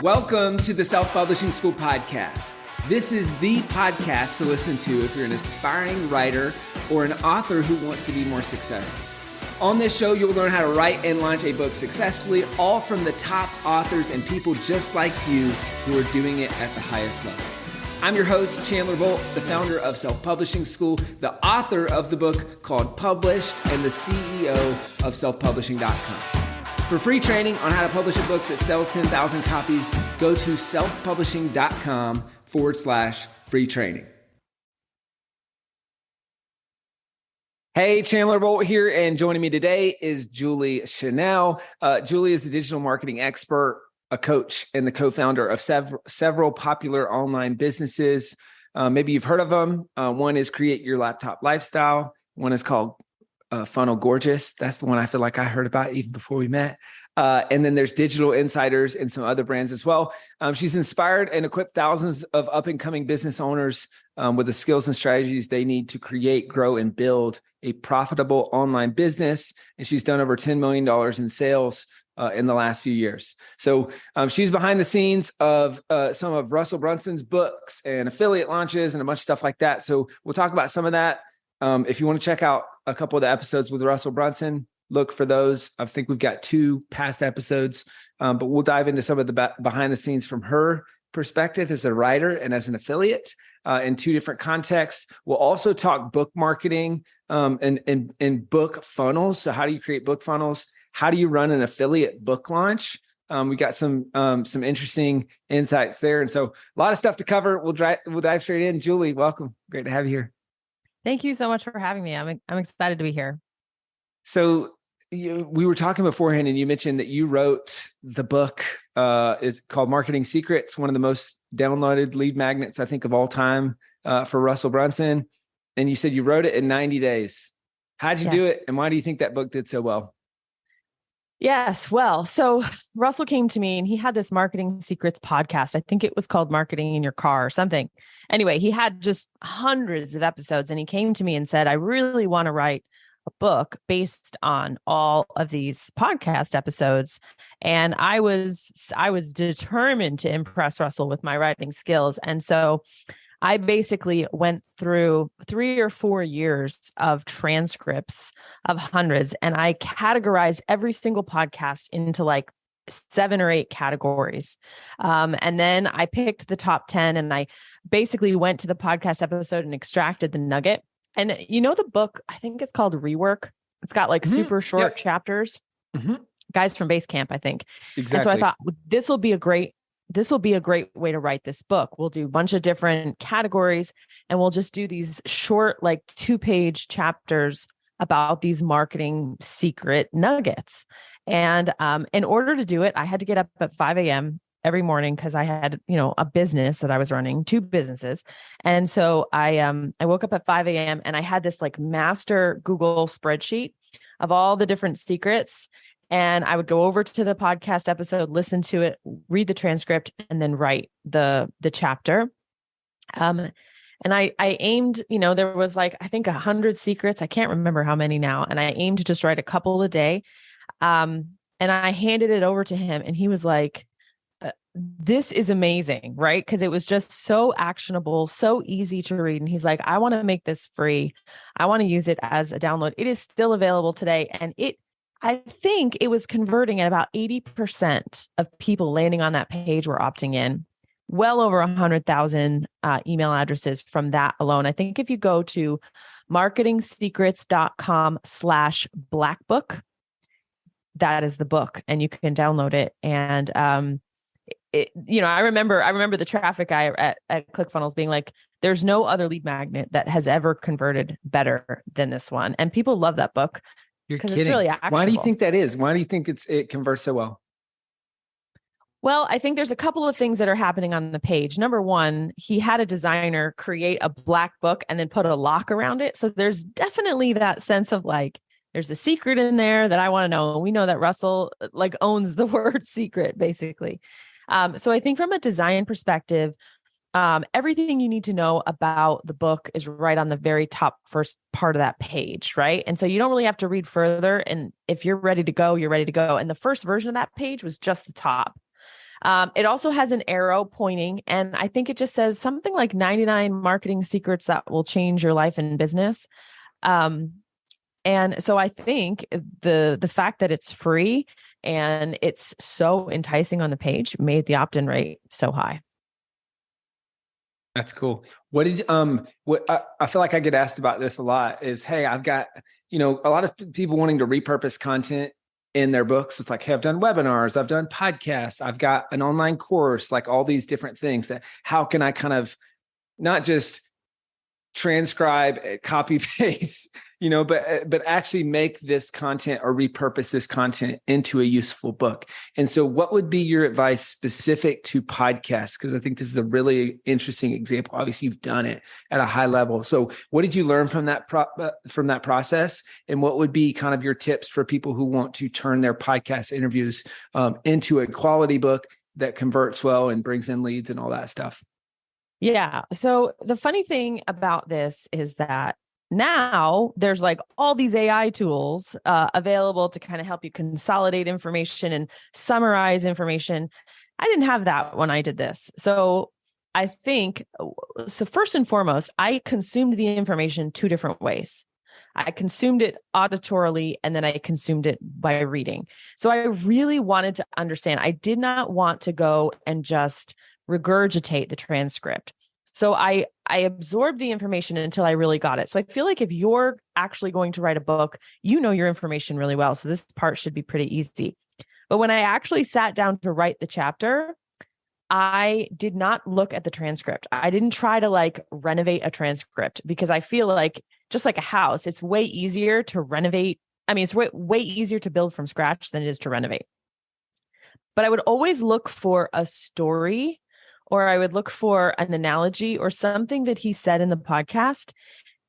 Welcome to the Self-Publishing School podcast. This is the podcast to listen to if you're an aspiring writer or an author who wants to be more successful. On this show, you'll learn how to write and launch a book successfully, all from the top authors and people just like you who are doing it at the highest level. I'm your host, Chenell, the founder of Self-Publishing School, the author of the book called Published, and the CEO of selfpublishing.com. For free training on how to publish a book that sells 10,000 copies, go to selfpublishing.com/free training. Hey, Chenell Bolt here, and joining me today is Julie Chenell. Julie is a digital marketing expert, a coach, and the co-founder of several popular online businesses. Maybe you've heard of them. One is Create Your Laptop Lifestyle. One is called Funnel Gorgeous. That's the one I feel like I heard about even before we met. And then there's Digital Insiders and some other brands as well. She's inspired and equipped thousands of up and coming business owners with the skills and strategies they need to create, grow, and build a profitable online business. And she's done over $10 million in sales in the last few years. So she's behind the scenes of some of Russell Brunson's books and affiliate launches and a bunch of stuff like that. So we'll talk about some of that. If you want to check out a couple of the episodes with Russell Brunson, look for those. I think we've got 2 past episodes, but we'll dive into some of the behind the scenes from her perspective as a writer and as an affiliate in 2 different contexts. We'll also talk book marketing and book funnels. So how do you create book funnels? How do you run an affiliate book launch? We got some interesting insights there. And so a lot of stuff to cover. We'll dive straight in. Julie, welcome. Great to have you here. Thank you so much for having me. I'm excited to be here. So we were talking beforehand, and you mentioned that you wrote the book. It's called Marketing Secrets, one of the most downloaded lead magnets, I think, of all time for Russell Brunson. And you said you wrote it in 90 days. How'd you do it? And why do you think that book did so well? Yes. Well, so Russell came to me and he had this Marketing Secrets podcast. I think it was called Marketing in Your Car or something. Anyway, he had just hundreds of episodes, and he came to me and said, I really want to write a book based on all of these podcast episodes. And I was determined to impress Russell with my writing skills. And so I basically went through 3 or 4 years of transcripts of hundreds, and I categorized every single podcast into like 7 or 8 categories. And then I picked the top 10, and I basically went to the podcast episode and extracted the nugget. And you know, the book, I think it's called Rework. It's got like super short chapters. Guys from Basecamp, I think. Exactly. And so I thought this will be a great way to write this book. We'll do a bunch of different categories, and we'll just do these short, like 2-page chapters about these marketing secret nuggets. And in order to do it, I had to get up at 5 a.m. every morning because I had, a business that I was running, 2 businesses. And so I woke up at 5 a.m. and I had this like master Google spreadsheet of all the different secrets. And I would go over to the podcast episode, listen to it, read the transcript, and then write the chapter. And I aimed, there was like, I think 100 secrets. I can't remember how many now. And I aimed to just write a couple a day. And I handed it over to him, and he was like, this is amazing, right? Because it was just so actionable, so easy to read. And he's like, I want to make this free. I want to use it as a download. It is still available today. And I think it was converting at about 80% of people landing on that page were opting in. Well over 100,000 email addresses from that alone. I think if you go to marketingsecrets.com/blackbook, that is the book, and you can download it. And I remember the traffic guy at ClickFunnels being like, there's no other lead magnet that has ever converted better than this one. And people love that book. You're kidding. It's really actionable. Why do you think that is? Why do you think it converts so well? Well, I think there's a couple of things that are happening on the page. Number one, he had a designer create a black book and then put a lock around it. So there's definitely that sense of like, there's a secret in there that I want to know. We know that Russell like owns the word secret, basically. So I think from a design perspective, everything you need to know about the book is right on the very top first part of that page, right? And so you don't really have to read further. And if you're ready to go, you're ready to go. And the first version of that page was just the top. It also has an arrow pointing, and I think it just says something like 99 marketing secrets that will change your life and business. And so I think the fact that it's free and it's so enticing on the page made the opt-in rate so high. That's cool. What did what I feel like I get asked about this a lot is, hey, I've got, a lot of people wanting to repurpose content in their books. It's like, hey, I've done webinars, I've done podcasts, I've got an online course, like all these different things that how can I kind of not just transcribe, copy paste, but actually make this content or repurpose this content into a useful book. And so what would be your advice specific to podcasts? Because I think this is a really interesting example. Obviously, you've done it at a high level. So what did you learn from that process? And what would be kind of your tips for people who want to turn their podcast interviews into a quality book that converts well and brings in leads and all that stuff? Yeah. So the funny thing about this is that now there's like all these AI tools available to kind of help you consolidate information and summarize information. I didn't have that when I did this. So I think, so first and foremost, I consumed the information two different ways. I consumed it auditorily, and then I consumed it by reading. So I really wanted to understand. I did not want to go and just regurgitate the transcript. So I absorbed the information until I really got it. So I feel like if you're actually going to write a book, you know your information really well. So this part should be pretty easy. But when I actually sat down to write the chapter, I did not look at the transcript. I didn't try to like renovate a transcript, because I feel like just like a house, it's way easier to renovate. I mean, it's way easier to build from scratch than it is to renovate. But I would always look for a story, or I would look for an analogy or something that he said in the podcast.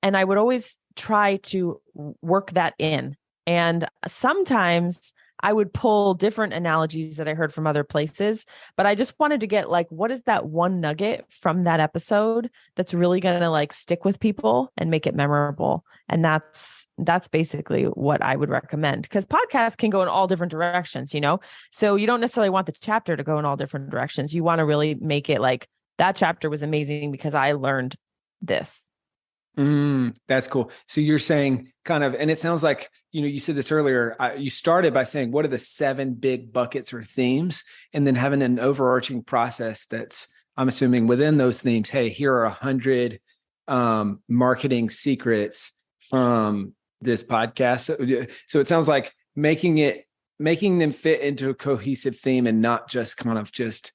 And I would always try to work that in. And sometimes I would pull different analogies that I heard from other places, but I just wanted to get like, what is that one nugget from that episode that's really going to like stick with people and make it memorable? And that's basically what I would recommend, because podcasts can go in all different directions, so you don't necessarily want the chapter to go in all different directions. You want to really make it like, that chapter was amazing because I learned this. That's cool. So you're saying kind of, and it sounds like, you said this earlier, you started by saying, what are the 7 big buckets or themes? And then having an overarching process that's, I'm assuming within those themes, hey, here are 100 marketing secrets from this podcast. So it sounds like making them fit into a cohesive theme and not just kind of just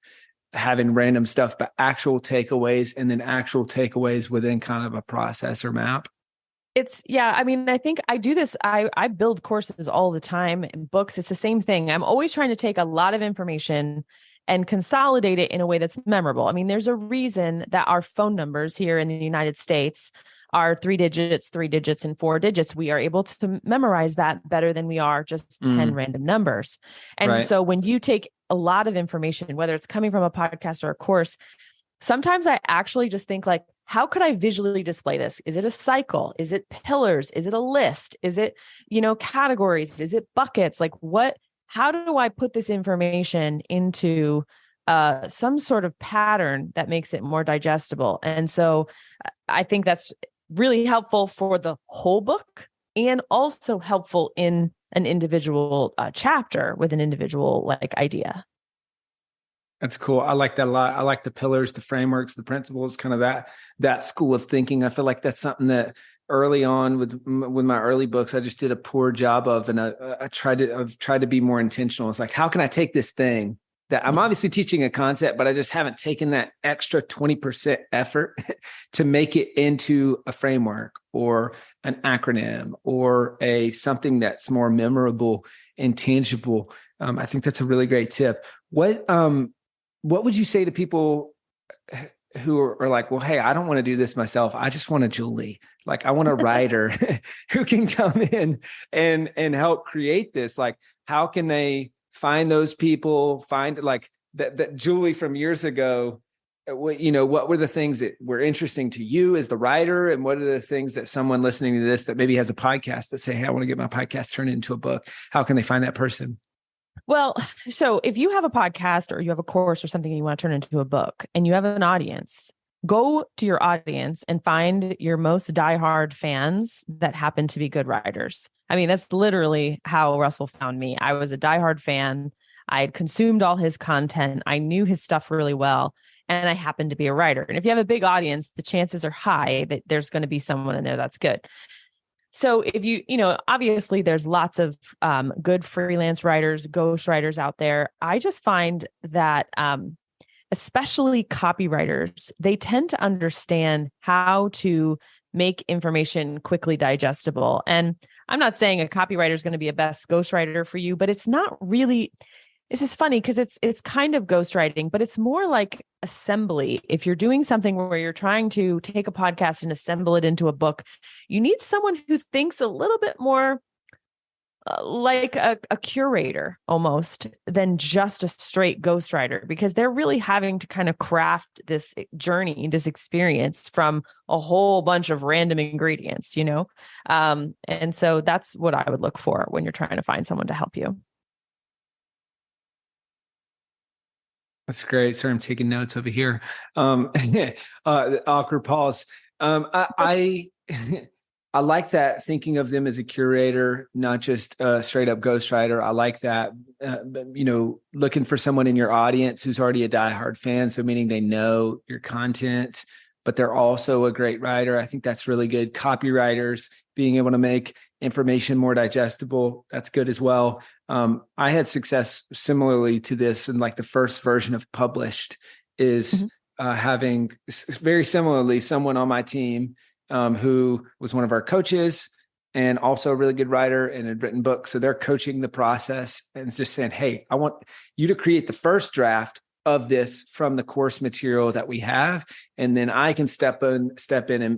having random stuff, but actual takeaways, and then actual takeaways within kind of a process or map. I mean, I think I do this. I build courses all the time and books. It's the same thing. I'm always trying to take a lot of information and consolidate it in a way that's memorable. I mean, there's a reason that our phone numbers here in the United States are 3 digits, and 4 digits. We are able to memorize that better than we are just 10 random numbers. And right. So when you take a lot of information, whether it's coming from a podcast or a course, sometimes I actually just think like, how could I visually display this? Is it a cycle? Is it pillars? Is it a list? Is it, categories? Is it buckets? Like how do I put this information into some sort of pattern that makes it more digestible? And so I think that's really helpful for the whole book, and also helpful in an individual chapter with an individual like idea. That's cool. I like that a lot. I like the pillars, the frameworks, the principles, kind of that school of thinking. I feel like that's something that early on with my early books, I just did a poor job of, and I've tried to be more intentional. It's like, how can I take this thing that I'm obviously teaching a concept, but I just haven't taken that extra 20% effort to make it into a framework or an acronym or something that's more memorable and tangible. I think that's a really great tip. What would you say to people who are like, well, hey, I don't want to do this myself. I just want a Julie. Like, I want a writer who can come in and help create this. Like, how can they find those people, find like that Julie from years ago? What were the things that were interesting to you as the writer? And what are the things that someone listening to this that maybe has a podcast that say, hey, I want to get my podcast turned into a book? How can they find that person? Well, so if you have a podcast or you have a course or something you want to turn into a book and you have an audience, go to your audience and find your most diehard fans that happen to be good writers. I mean, that's literally how Russell found me. I was a diehard fan. I had consumed all his content. I knew his stuff really well. And I happened to be a writer. And if you have a big audience, the chances are high that there's going to be someone in there that's good. So if obviously there's lots of good freelance writers, ghost writers out there. I just find that especially copywriters, they tend to understand how to make information quickly digestible. And I'm not saying a copywriter is going to be a best ghostwriter for you, but it's not really. This is funny because it's kind of ghostwriting, but it's more like assembly. If you're doing something where you're trying to take a podcast and assemble it into a book, you need someone who thinks a little bit more like a curator almost than just a straight ghostwriter, because they're really having to kind of craft this journey, this experience from a whole bunch of random ingredients, and so that's what I would look for when you're trying to find someone to help you. That's great. Sorry, I'm taking notes over here. Awkward pause. I I like that, thinking of them as a curator, not just a straight up ghostwriter. I like that, looking for someone in your audience who's already a diehard fan. So meaning they know your content, but they're also a great writer. I think that's really good. Copywriters being able to make information more digestible, that's good as well. I had success similarly to this, and like the first version of Published is having very similarly someone on my team who was one of our coaches and also a really good writer and had written books. So they're coaching the process and just saying, hey, I want you to create the first draft of this from the course material that we have. And then I can step in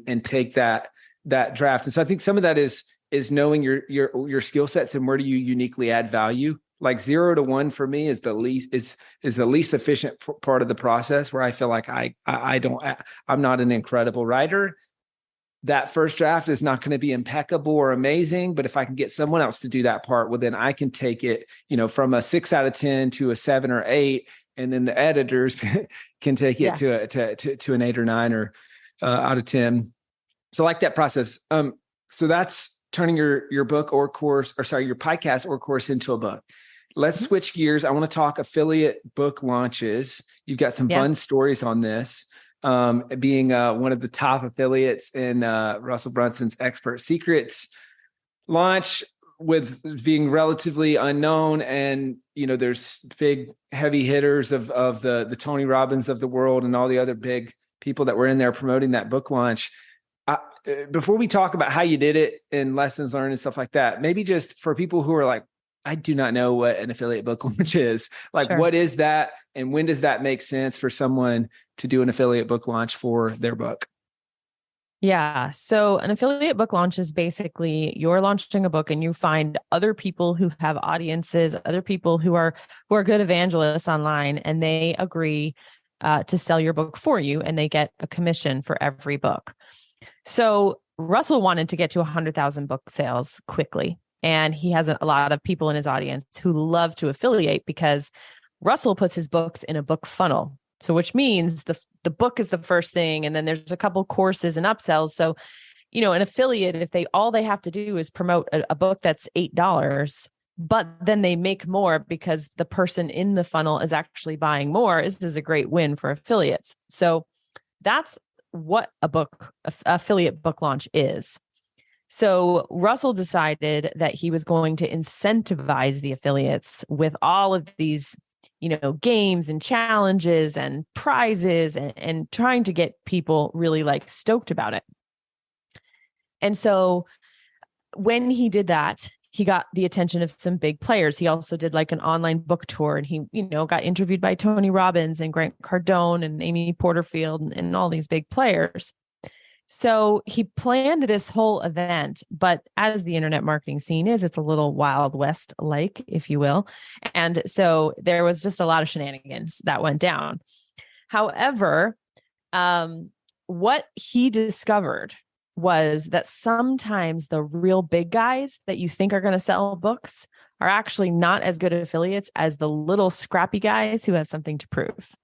and take that draft. And so I think some of that is knowing your skill sets and where do you uniquely add value. Like 0 to 1 for me is the least efficient part of the process, where I feel like I'm not an incredible writer. That first draft is not going to be impeccable or amazing, but if I can get someone else to do that part, well, then I can take it, from a 6 out of 10 to a 7 or 8, and then the editors can take it to an 8 or 9 or out of 10. So I like that process. So that's turning your book or course, your podcast or course into a book. Let's switch gears. I want to talk affiliate book launches. You've got some fun stories on this. Being one of the top affiliates in Russell Brunson's Expert Secrets launch, with being relatively unknown, and there's big heavy hitters of the Tony Robbins of the world and all the other big people that were in there promoting that book launch. Before we talk about how you did it and lessons learned and stuff like that, maybe just for people who are like, I do not know what an affiliate book launch is. Like, what is that? And when does that make sense for someone to do an affiliate book launch for their book? Yeah. So an affiliate book launch is basically you're launching a book and you find other people who have audiences, other people who are good evangelists online, and they agree to sell your book for you, and they get a commission for every book. So Russell wanted to get to 100,000 book sales quickly. And he has a lot of people in his audience who love to affiliate, because Russell puts his books in a book funnel. So which means the book is the first thing, and then there's a couple courses and upsells. So, an affiliate, if all they have to do is promote a book that's $8, but then they make more because the person in the funnel is actually buying more, this is a great win for affiliates. So that's what affiliate book launch is. So Russell decided that he was going to incentivize the affiliates with all of these, games and challenges and prizes, and trying to get people really stoked about it. And so when he did that, he got the attention of some big players. He also did an online book tour, and he, got interviewed by Tony Robbins and Grant Cardone and Amy Porterfield and all these big players. So he planned this whole event, but as the internet marketing scene is, it's a little Wild West like, if you will. And so there was just a lot of shenanigans that went down. However, what he discovered was that sometimes the real big guys that you think are going to sell books are actually not as good affiliates as the little scrappy guys who have something to prove.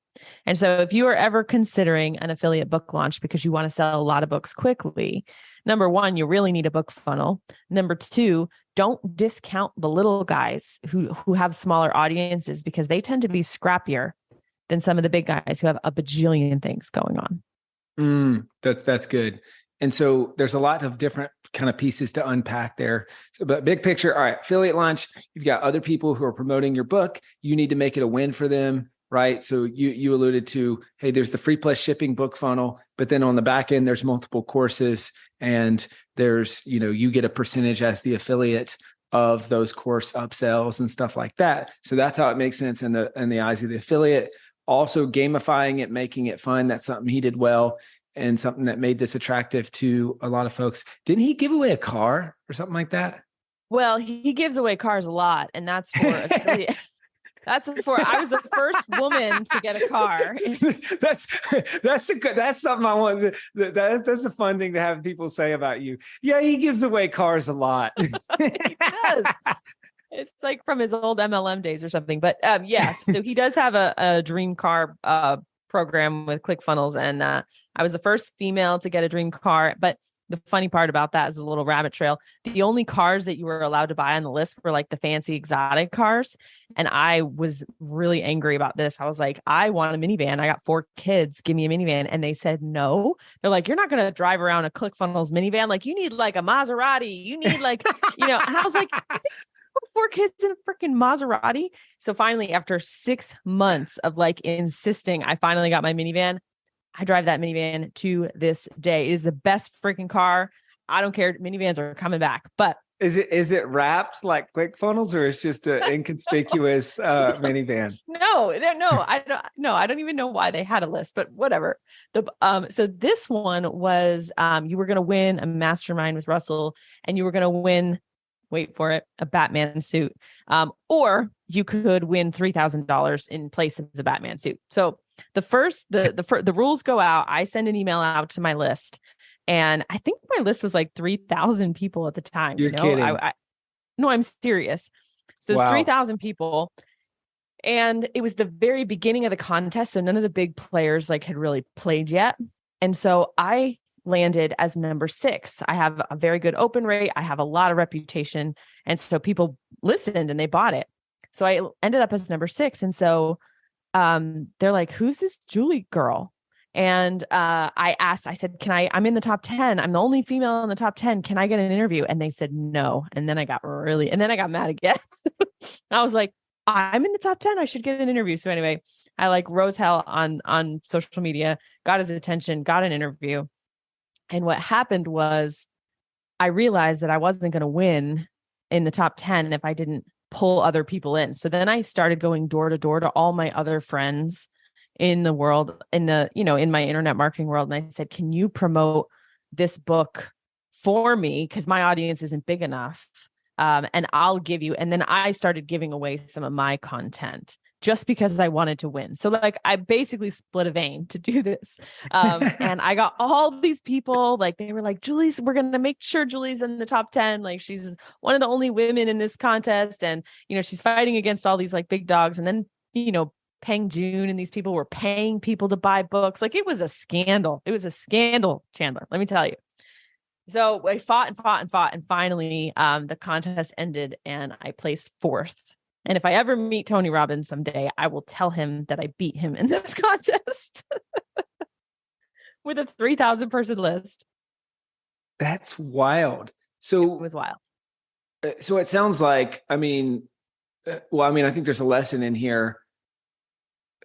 And so if you are ever considering an affiliate book launch because you want to sell a lot of books quickly, number one, you really need a book funnel. Number two, don't discount the little guys who have smaller audiences, because they tend to be scrappier than some of the big guys who have a bajillion things going on. That's good. And so there's a lot of different kind of pieces to unpack there. So, but big picture, all right, affiliate launch, you've got other people who are promoting your book. You need to make it a win for them, right? So you alluded to, hey, there's the free plus shipping book funnel, but then on the back end, there's multiple courses, and there's, you get a percentage as the affiliate of those course upsells and stuff like that. So that's how it makes sense in the eyes of the affiliate. Also gamifying it, making it fun. That's something he did well, and something that made this attractive to a lot of folks. Didn't he give away a car or something like that? Well, he gives away cars a lot, and that's for affiliate. I was the first woman to get a car. That's something I want. That's a fun thing to have people say about you. Yeah, he gives away cars a lot. He does. It's like from his old MLM days or something. But yes, so he does have a dream car program with ClickFunnels, and I was the first female to get a dream car. But the funny part about that is a little rabbit trail. The only cars that you were allowed to buy on the list were like the fancy exotic cars. And I was really angry about this. I was like, I want a minivan. I got 4 kids. Give me a minivan. And they said, no. They're like, you're not going to drive around a ClickFunnels minivan. Like, you need like a Maserati. You need like, and I was like, I think 4 kids in a freaking Maserati. So finally, after 6 months of like insisting, I finally got my minivan. I drive that minivan to this day. It is the best freaking car. I don't care. Minivans are coming back. But is it wrapped like ClickFunnels, or it's just an inconspicuous minivan? No, I don't even know why they had a list, but whatever. So this one was you were going to win a mastermind with Russell, and you were going to win, wait for it, a Batman suit, or you could win $3,000 in place of the Batman suit. So the rules go out. I send an email out to my list, and I think my list was like 3,000 people at the time. You're kidding. No, I'm serious. So it's 3,000 people, and it was the very beginning of the contest. So none of the big players like had really played yet. And so I landed as number 6. I have a very good open rate. I have a lot of reputation. And so people listened and they bought it. So I ended up as number 6. And so they're like, who's this Julie girl? And I said, I'm in the top 10. I'm the only female in the top 10. Can I get an interview? And they said no. And then I got mad again. I was like, I'm in the top 10. I should get an interview. So anyway, I like rose hell on social media, got his attention, got an interview. And what happened was I realized that I wasn't going to win in the top 10 if I didn't pull other people in. So then I started going door to door to all my other friends in the world, in my internet marketing world. And I said, can you promote this book for me? Because my audience isn't big enough. And I'll give you. And then I started giving away some of my content just because I wanted to win. So like I basically split a vein to do this. And I got all these people, like they were like, we're going to make sure Julie's in the top 10. Like she's one of the only women in this contest. And, she's fighting against all these like big dogs. And then, Peng June and these people were paying people to buy books. Like it was a scandal. It was a scandal, Chandler, let me tell you. So I fought and fought and fought. And finally, the contest ended and I placed 4th. And if I ever meet Tony Robbins someday, I will tell him that I beat him in this contest with a 3,000 person list. That's wild. So it was wild. So it sounds like, I think there's a lesson in here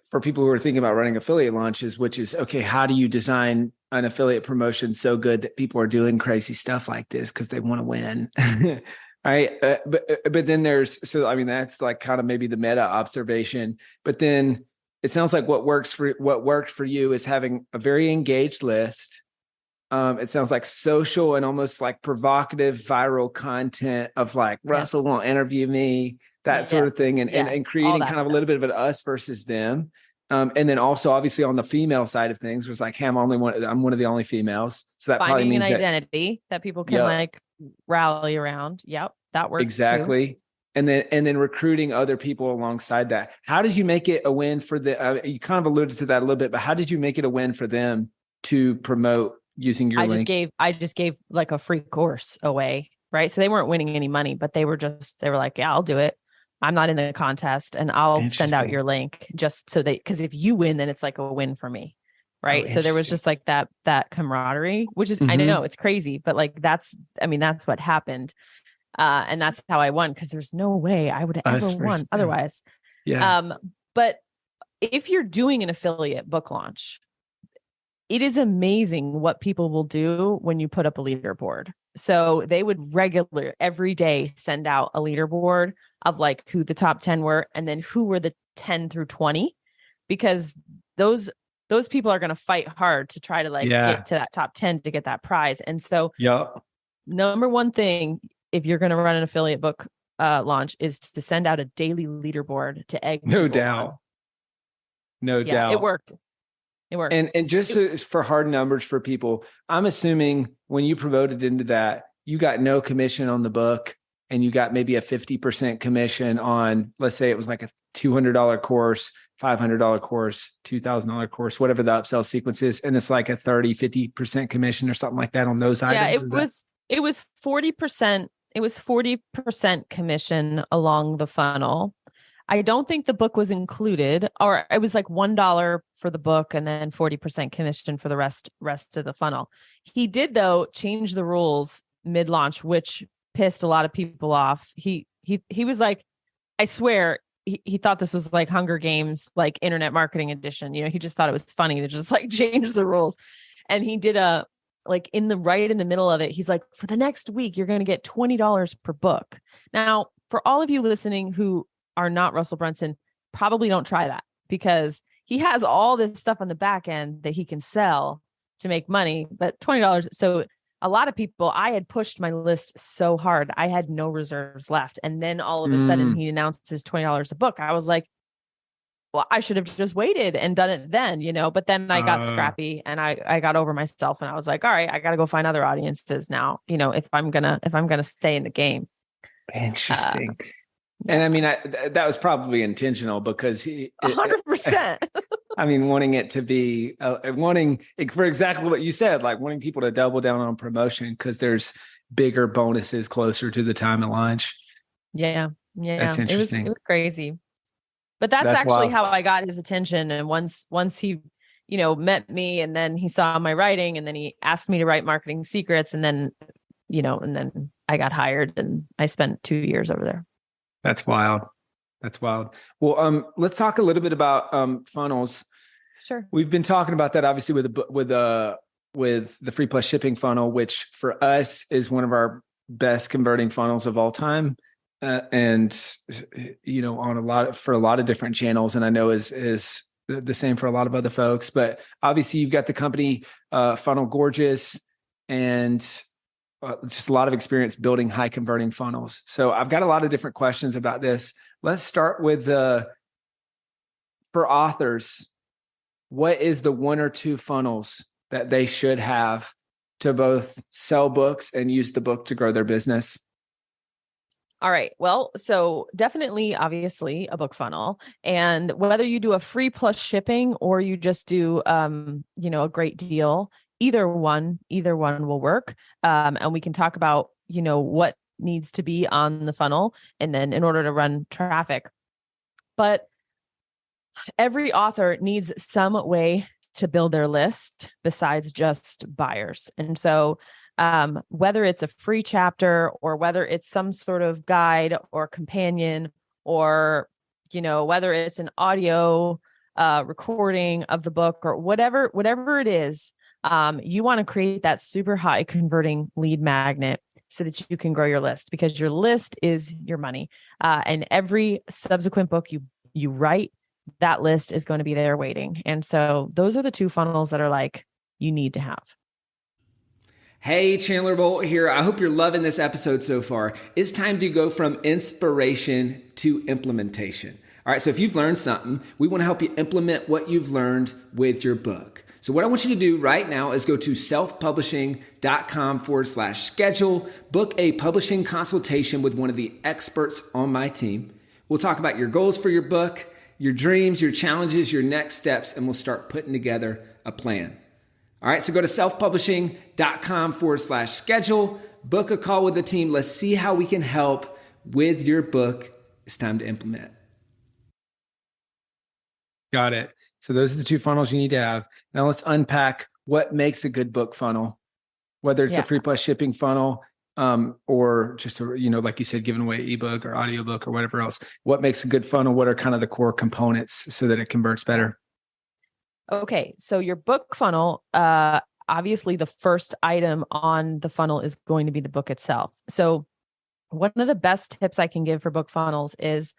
for people who are thinking about running affiliate launches, which is, okay, how do you design an affiliate promotion so good that people are doing crazy stuff like this because they want to win? Right. But then that's like kind of maybe the meta observation, but then it sounds like what worked for you is having a very engaged list. It sounds like social and almost like provocative viral content of like, Russell won't interview me, that sort of thing. And creating kind of a little bit of an us versus them. And then also obviously on the female side of things was like, hey, I'm one of the only females. So that finding probably means an identity that people can like rally around. Yep. That works. Exactly. Too. and then recruiting other people alongside that. How did you make it a win for you kind of alluded to that a little bit, but how did you make it a win for them to promote using your link? I just gave like a free course away, right? So they weren't winning any money, but they were like, yeah, I'll do it. I'm not in the contest, and I'll send out your link just so because if you win, then it's like a win for me. Right. So there was just like that camaraderie, which is, I know it's crazy, but like, that's what happened. And that's how I won, because there's no way I would have ever won otherwise. Yeah. But if you're doing an affiliate book launch, it is amazing what people will do when you put up a leaderboard. So they would every day send out a leaderboard of like who the top 10 were, and then who were the 10 through 20, because those people are going to fight hard to try to get to that top 10 to get that prize. And so number one thing, if you're going to run an affiliate book launch, is to send out a daily leaderboard to egg. No doubt. It worked. And just for hard numbers for people, I'm assuming when you promoted into that, you got no commission on the book, and you got maybe a 50% commission on, let's say it was like a $200 course, $500 course, $2,000 course, whatever the upsell sequence is. And it's like a 50% commission or something like that on those items. It was 40%. It was 40% commission along the funnel. I don't think the book was included, or it was like $1 for the book and then 40% commission for the rest of the funnel. He did, though, change the rules mid-launch, which pissed a lot of people off. He was like, I swear, he thought this was like Hunger Games, like internet marketing edition. He just thought it was funny to just like change the rules. And he did in the middle of it, he's like, for the next week, you're going to get $20 per book. Now, for all of you listening who are not Russell Brunson, probably don't try that, because he has all this stuff on the back end that he can sell to make money, but $20. So a lot of people, I had pushed my list so hard, I had no reserves left. And then all of a sudden he announces $20 a book. I was like, well, I should have just waited and done it then, but then I got scrappy, and I got over myself, and I was like, all right, I got to go find other audiences now, if I'm going to stay in the game. Interesting. And I mean, that was probably intentional, because 100%. I mean, wanting it to be wanting for exactly what you said, like wanting people to double down on promotion because there's bigger bonuses closer to the time of launch. Yeah. That's interesting. It was crazy, but that's actually wild. How I got his attention. And once he, met me, and then he saw my writing, and then he asked me to write marketing secrets, and then, and then I got hired, and I spent 2 years over there. That's wild. Well, let's talk a little bit about funnels. Sure. We've been talking about that obviously with the free plus shipping funnel, which for us is one of our best converting funnels of all time, and for a lot of different channels, and I know is the same for a lot of other folks. But obviously, you've got the company Funnel Gorgeous, and just a lot of experience building high converting funnels. So I've got a lot of different questions about this. Let's start with for authors, what is the one or two funnels that they should have to both sell books and use the book to grow their business? All right. Well, so definitely, obviously, a book funnel. And whether you do a free plus shipping or you just do, a great deal, either one will work. And we can talk about, what needs to be on the funnel, and then in order to run traffic. But every author needs some way to build their list besides just buyers. And so whether it's a free chapter, or whether it's some sort of guide or companion, or, whether it's an audio recording of the book, or whatever it is, you want to create that super high converting lead magnet so that you can grow your list, because your list is your money. And every subsequent book you write, that list is going to be there waiting. And so those are the two funnels that are like, you need to have. Hey, Chandler Bolt here. I hope you're loving this episode so far. It's time to go from inspiration to implementation. All right, so if you've learned something, we want to help you implement what you've learned with your book. So what I want you to do right now is go to selfpublishing.com/schedule, book a publishing consultation with one of the experts on my team. We'll talk about your goals for your book, your dreams, your challenges, your next steps, and we'll start putting together a plan. All right, so go to selfpublishing.com/schedule, book a call with the team. Let's see how we can help with your book. It's time to implement. Got it. So those are the two funnels you need to have. Now let's unpack what makes a good book funnel, whether it's a free plus shipping funnel, or just like you said, giving away ebook or audiobook or whatever else. What makes a good funnel? What are kind of the core components so that it converts better? Okay. So your book funnel, obviously the first item on the funnel is going to be the book itself. So one of the best tips I can give for book funnels is,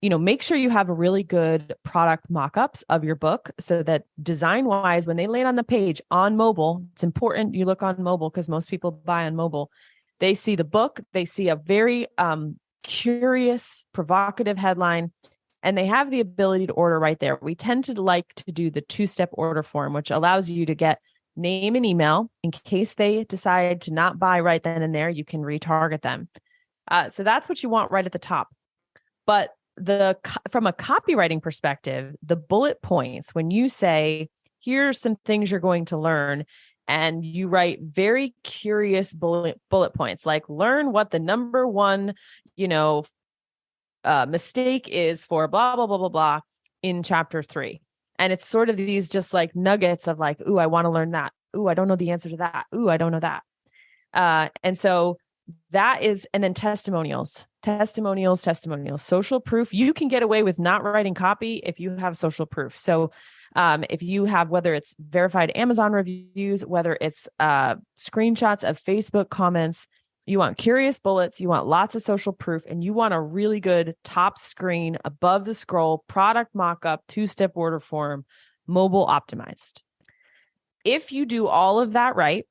make sure you have a really good product mock-ups of your book so that design-wise, when they lay it on the page on mobile, it's important you look on mobile because most people buy on mobile. They see the book, they see a very curious, provocative headline, and they have the ability to order right there. We tend to like to do the two-step order form, which allows you to get name and email. In case they decide to not buy right then and there, you can retarget them. So that's what you want right at the top. But from a copywriting perspective, the bullet points, when you say, here's some things you're going to learn, and you write very curious bullet points, like learn what the number one, mistake is for blah, blah, blah, blah, blah in chapter 3. And it's sort of these just like nuggets of like, ooh, I want to learn that. Ooh, I don't know the answer to that. Ooh, I don't know that. And so that is, and then testimonials, social proof. You can get away with not writing copy if you have social proof. So if you have, whether it's verified Amazon reviews, whether it's screenshots of Facebook comments, you want curious bullets, you want lots of social proof, and you want a really good top screen above the scroll, product mock-up, two-step order form, mobile optimized. If you do all of that right,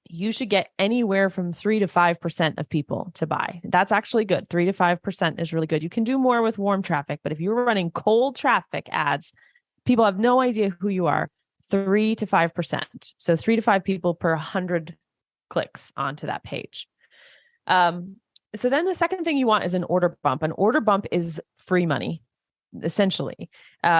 you should get anywhere from 3 to 5% of people to buy. That's actually good. 3 to 5% is really good. You can do more with warm traffic, but if you're running cold traffic ads, people have no idea who you are. 3 to 5%. So 3 to 5 people per 100 clicks onto that page. So then the second thing you want is an order bump. An order bump is free money, essentially.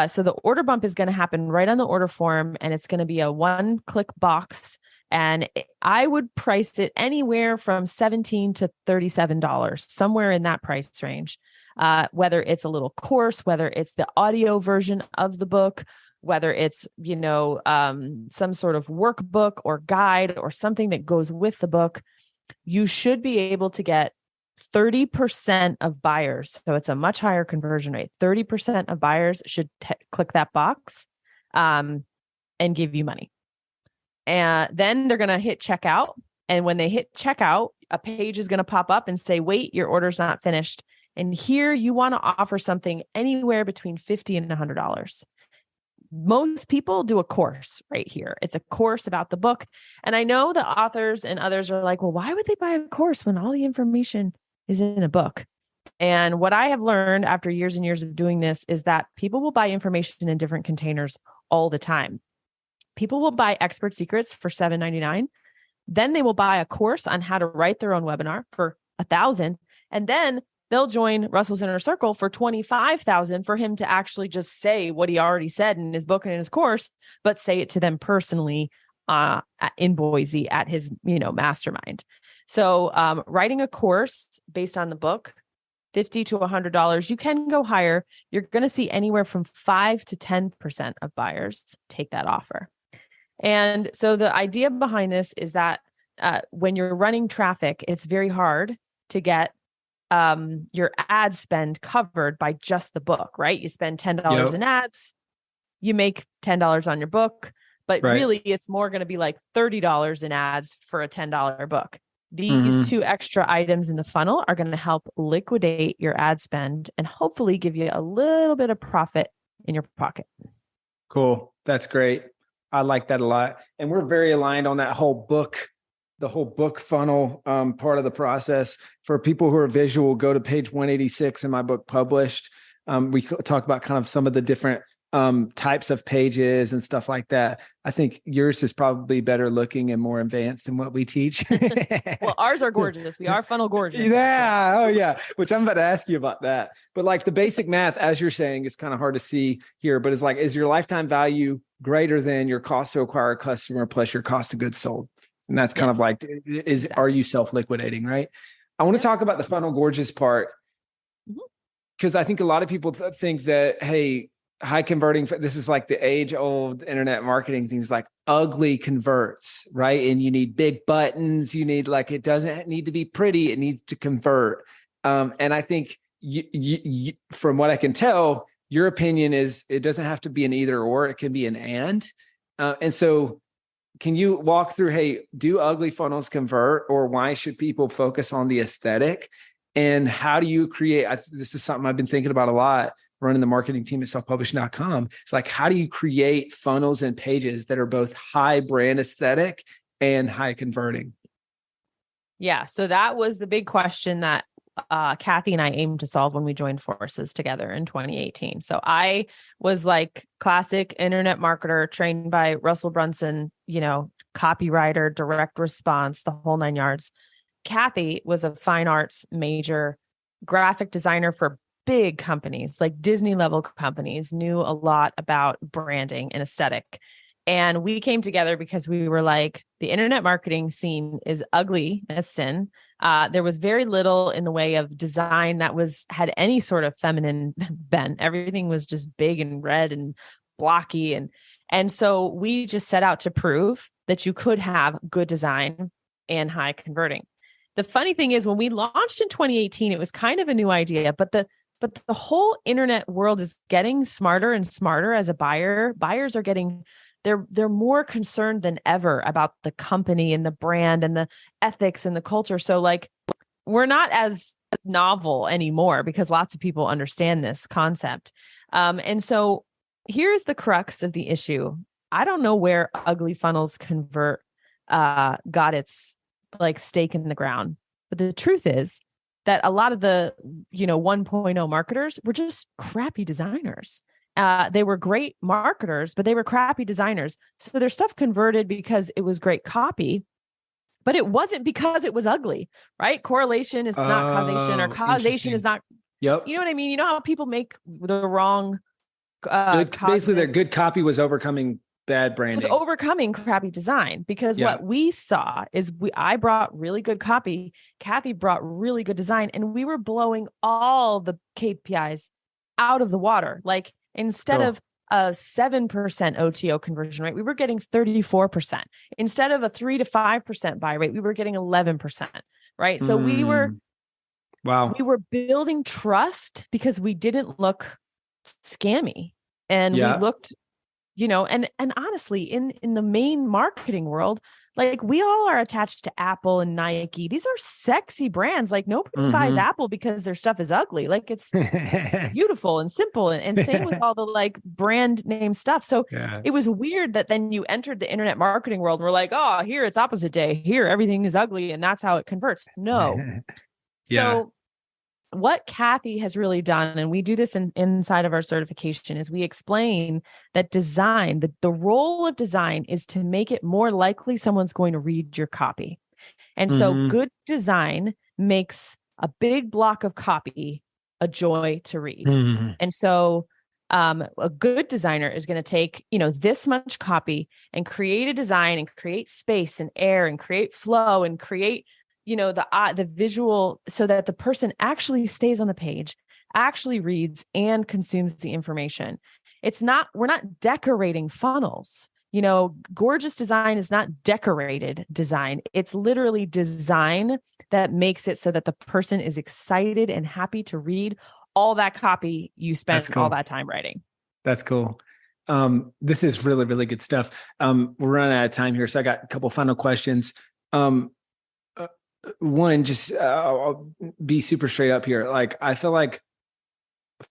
So the order bump is going to happen right on the order form, and it's going to be a one-click box. And I would price it anywhere from $17 to $37, somewhere in that price range. Whether it's a little course, whether it's the audio version of the book, whether it's, some sort of workbook or guide or something that goes with the book, you should be able to get 30% of buyers. So it's a much higher conversion rate. 30% of buyers should click that box and give you money. And then they're going to hit checkout. And when they hit checkout, a page is going to pop up and say, wait, your order's not finished. And here you want to offer something anywhere between $50 and $100. Most people do a course right here. It's a course about the book. And I know the authors and others are like, well, why would they buy a course when all the information is in a book? And what I have learned after years and years of doing this is that people will buy information in different containers all the time. People will buy expert secrets for $7.99. Then they will buy a course on how to write their own webinar for $1,000. And then they'll join Russell's Inner Circle for $25,000 for him to actually just say what he already said in his book and in his course, but say it to them personally in Boise at his, mastermind. So writing a course based on the book, $50 to $100, you can go higher. You're going to see anywhere from 5 to 10% of buyers take that offer. And so the idea behind this is that when you're running traffic, it's very hard to get your ad spend covered by just the book, right? You spend $10 in ads, you make $10 on your book, but really it's more going to be like $30 in ads for a $10 book. These two extra items in the funnel are going to help liquidate your ad spend and hopefully give you a little bit of profit in your pocket. Cool. That's great. I like that a lot. And we're very aligned on that whole book, the whole book funnel part of the process. For people who are visual, go to page 186 in my book Published. We talk about kind of some of the different types of pages and stuff like that. I think yours is probably better looking and more advanced than what we teach. Well, ours are gorgeous. We are funnel gorgeous. Yeah. Oh, yeah. Which I'm about to ask you about that. But like the basic math, as you're saying, is kind of hard to see here, but it's like, is your lifetime value greater than your cost to acquire a customer plus your cost of goods sold? And that's kind of like, are you self-liquidating, right? I want to talk about the funnel gorgeous part because I think a lot of people think that, hey, high converting, this is like the age old internet marketing things, like ugly converts, right? And you need big buttons. You need like, it doesn't need to be pretty. It needs to convert. And I think you, from what I can tell, your opinion is it doesn't have to be an either or, it can be an and. And so can you walk through, hey, do ugly funnels convert, or why should people focus on the aesthetic? And how do you create, this is something I've been thinking about a lot, running the marketing team at selfpublishing.com. It's like, how do you create funnels and pages that are both high brand aesthetic and high converting? Yeah. So that was the big question that Kathy and I aimed to solve when we joined forces together in 2018. So I was like classic internet marketer trained by Russell Brunson, copywriter, direct response, the whole 9 yards. Kathy was a fine arts major, graphic designer for big companies, like Disney level companies, knew a lot about branding and aesthetic. And we came together because we were like, the internet marketing scene is ugly as sin. There was very little in the way of design that had any sort of feminine bent. Everything was just big and red and blocky. And so we just set out to prove that you could have good design and high converting. The funny thing is, when we launched in 2018, it was kind of a new idea, but the whole internet world is getting smarter and smarter as a buyer. Buyers are getting, they're more concerned than ever about the company and the brand and the ethics and the culture. So like, we're not as novel anymore because lots of people understand this concept. And so here's the crux of the issue. I don't know where ugly funnels convert got its like stake in the ground. But the truth is that a lot of the, 1.0 marketers were just crappy designers. They were great marketers, but they were crappy designers. So their stuff converted because it was great copy, but it wasn't because it was ugly, right? Correlation is not causation, or causation is not, Yep. You know what I mean? You know how people make the wrong, basically their good copy was overcoming bad branding. It was overcoming crappy design because what we saw is I brought really good copy. Kathy brought really good design, and we were blowing all the KPIs out of the water. Like instead of a 7% OTO conversion rate, we were getting 34%. Instead of a 3 to 5% buy rate, we were getting 11%. Right. So we were building trust because we didn't look scammy, and we looked, and honestly, in the main marketing world, like we all are attached to Apple and Nike. These are sexy brands. Like nobody buys Apple because their stuff is ugly. Like it's beautiful and simple. And same with all the like brand name stuff. So it was weird that then you entered the internet marketing world and we're like, oh, here it's opposite day. Here everything is ugly and that's how it converts. No. So what Kathy has really done, and we do this inside of our certification, is we explain that design, the role of design is to make it more likely someone's going to read your copy. And so good design makes a big block of copy a joy to read. And so a good designer is going to take, this much copy and create a design and create space and air and create flow and create the visual so that the person actually stays on the page, actually reads and consumes the information. We're not decorating funnels. Gorgeous design is not decorated design. It's literally design that makes it so that the person is excited and happy to read all that copy you spent all that time writing. That's cool. This is really, really good stuff. We're running out of time here. So I got a couple final questions. One, just I'll be super straight up here. Like, I feel like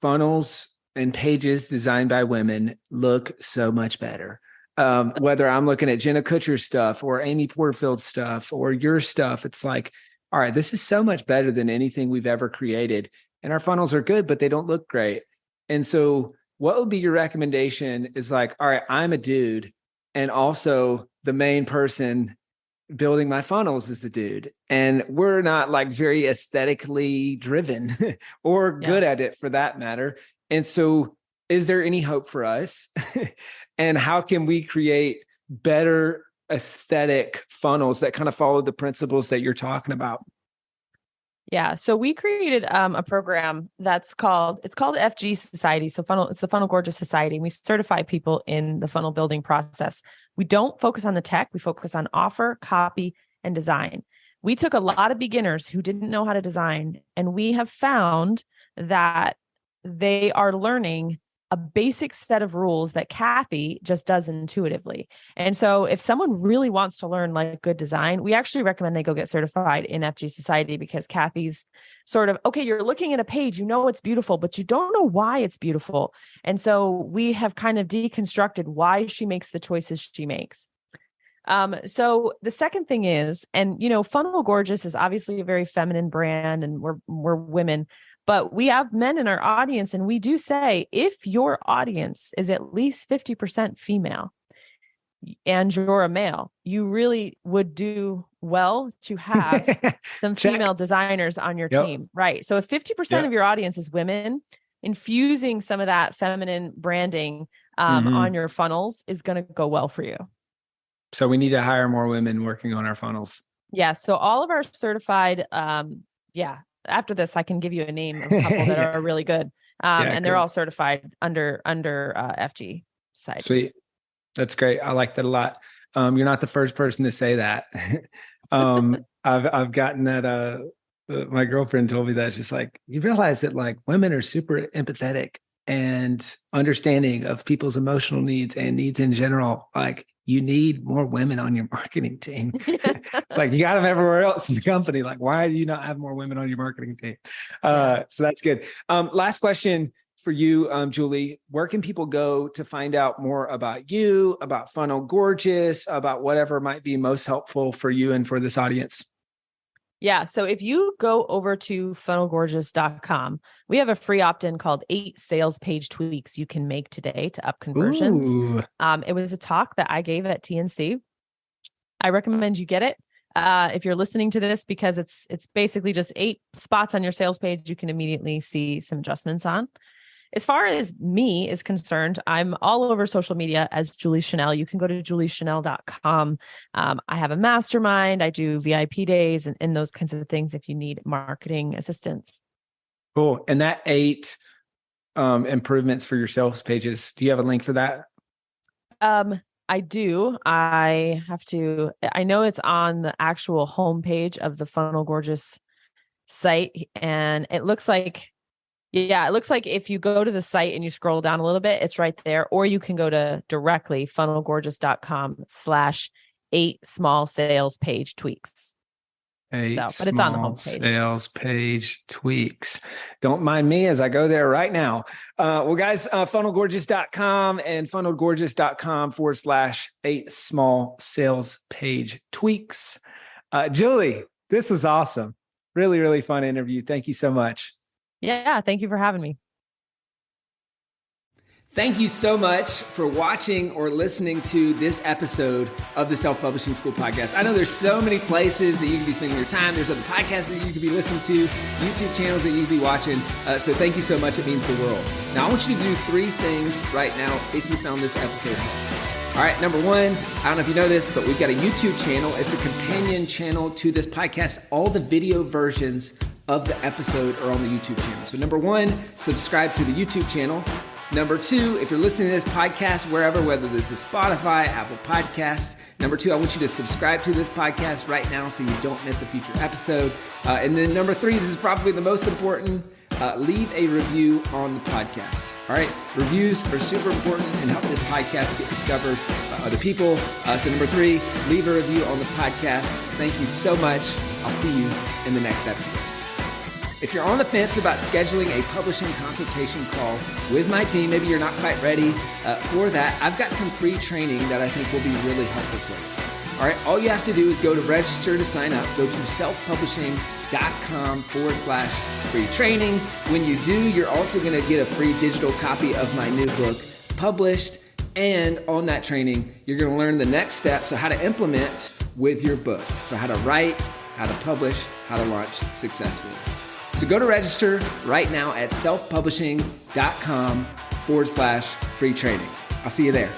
funnels and pages designed by women look so much better. Whether I'm looking at Jenna Kutcher's stuff or Amy Porterfield's stuff or your stuff, it's like, all right, this is so much better than anything we've ever created. And our funnels are good, but they don't look great. And so what would be your recommendation is like, all right, I'm a dude, and also the main person building my funnels is a dude, and we're not like very aesthetically driven or good at it for that matter. And so is there any hope for us? And how can we create better aesthetic funnels that kind of follow the principles that you're talking about? Yeah. So we created a program it's called FG Society. So it's the Funnel Gorgeous Society. We certify people in the funnel building process. We don't focus on the tech. We focus on offer, copy, and design. We took a lot of beginners who didn't know how to design, and we have found that they are learning a basic set of rules that Kathy just does intuitively. And so if someone really wants to learn like good design, we actually recommend they go get certified in FG Society, because Kathy's sort of, okay, you're looking at a page, you know it's beautiful, but you don't know why it's beautiful. And so we have kind of deconstructed why she makes the choices she makes. So the second thing is, and Funnel Gorgeous is obviously a very feminine brand, and we're women, but we have men in our audience. And we do say, if your audience is at least 50% female and you're a male, you really would do well to have some female designers on your team. Right. So if 50% of your audience is women, infusing some of that feminine branding on your funnels is going to go well for you. So we need to hire more women working on our funnels. Yeah. So all of our certified, after this, I can give you a name of a couple that are really good. And they're all certified under FG side. Sweet. That's great. I like that a lot. You're not the first person to say that. I've gotten that. My girlfriend told me that. It's just like, you realize that like women are super empathetic and understanding of people's emotional needs and needs in general. Like, you need more women on your marketing team. It's like, you got them everywhere else in the company. Like, why do you not have more women on your marketing team? So that's good. Last question for you, Julie. Where can people go to find out more about you, about Funnel Gorgeous, about whatever might be most helpful for you and for this audience? Yeah. So if you go over to funnelgorgeous.com, we have a free opt-in called 8 sales page tweaks you can make today to up conversions. It was a talk that I gave at TNC. I recommend you get it if you're listening to this, because it's basically just 8 spots on your sales page you can immediately see some adjustments on. As far as me is concerned, I'm all over social media as Julie Chenell. You can go to juliechenell.com. I have a mastermind. I do VIP days and those kinds of things if you need marketing assistance. Cool. And that 8 improvements for your sales pages, do you have a link for that? I do. I know it's on the actual homepage of the Funnel Gorgeous site, and it looks like if you go to the site and you scroll down a little bit, it's right there. Or you can go to directly funnelgorgeous.com/8 small sales page tweaks. But it's on the homepage. Sales page tweaks. Don't mind me as I go there right now. Well, guys, funnelgorgeous.com and funnelgorgeous.com/8 small sales page tweaks. Julie, this was awesome. Really, really fun interview. Thank you so much. Yeah, thank you for having me. Thank you so much for watching or listening to this episode of the Self-Publishing School podcast. I know there's so many places that you can be spending your time. There's other podcasts that you could be listening to, YouTube channels that you could be watching. So thank you so much. It means the world. Now, I want you to do 3 things right now if you found this episode helpful. All right, number 1, I don't know if you know this, but we've got a YouTube channel. It's a companion channel to this podcast. All the video versions of the episode are on the YouTube channel. So number 1, subscribe to the YouTube channel. Number 2, if you're listening to this podcast wherever, whether this is Spotify, Apple Podcasts, number 2, I want you to subscribe to this podcast right now so you don't miss a future episode. And then number 3, this is probably the most important, leave a review on the podcast. All right, reviews are super important and help the podcast get discovered by other people. So number 3, leave a review on the podcast. Thank you so much. I'll see you in the next episode. If you're on the fence about scheduling a publishing consultation call with my team, maybe you're not quite ready for that, I've got some free training that I think will be really helpful for you. All right, all you have to do is go to register to sign up, go to selfpublishing.com selfpublishing.com/free training. When you do, you're also going to get a free digital copy of my new book published. And on that training, you're going to learn the next steps, so how to implement with your book. So how to write, how to publish, how to launch successfully. So go to register right now at selfpublishing.com/free training. I'll see you there.